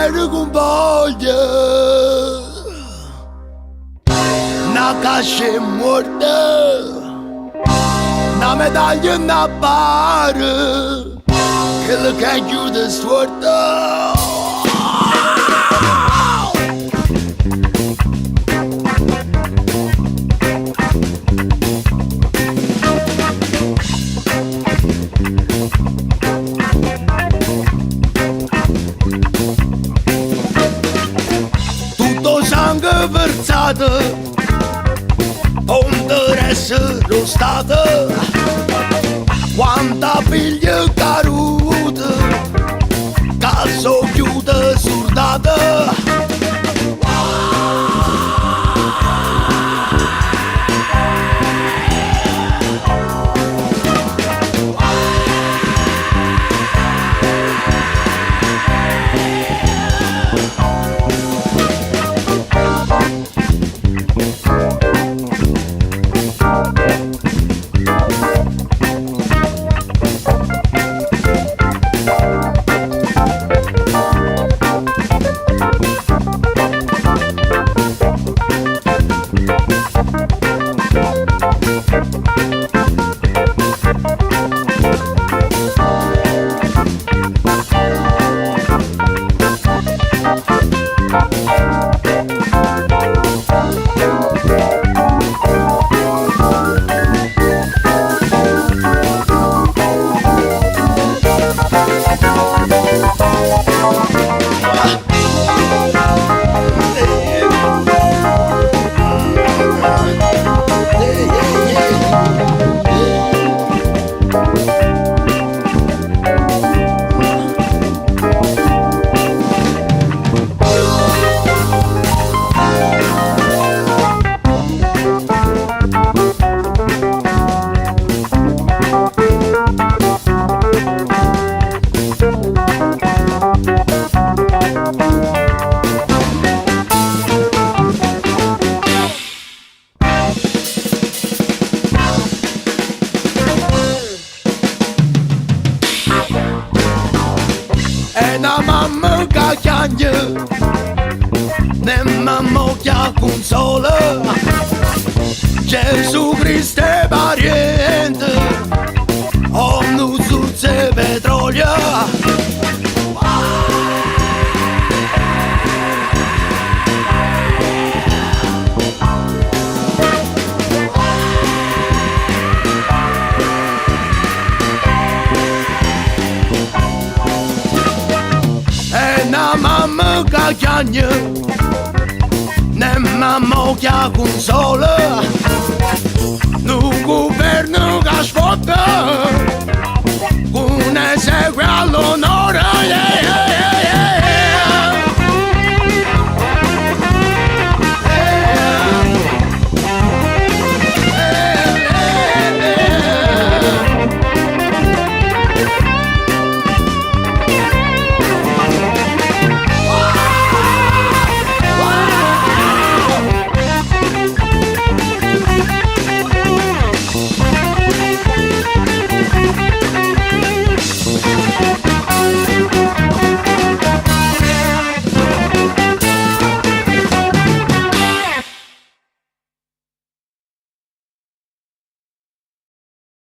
bene con voglia. Una cascia morta, una medaglia in una bara, quello che aiuta storta. Tutto sangue versato, onde resta rostata, quanta piglia caruta, caso chiude surdata. E una mamma che piange, ne mamma che consola, Gesù Cristo è pariente, ogni zuzza e petrolio. Na mamma che chiagna, ne mamma che consola, un governo che sfotta, con esegue all'onore.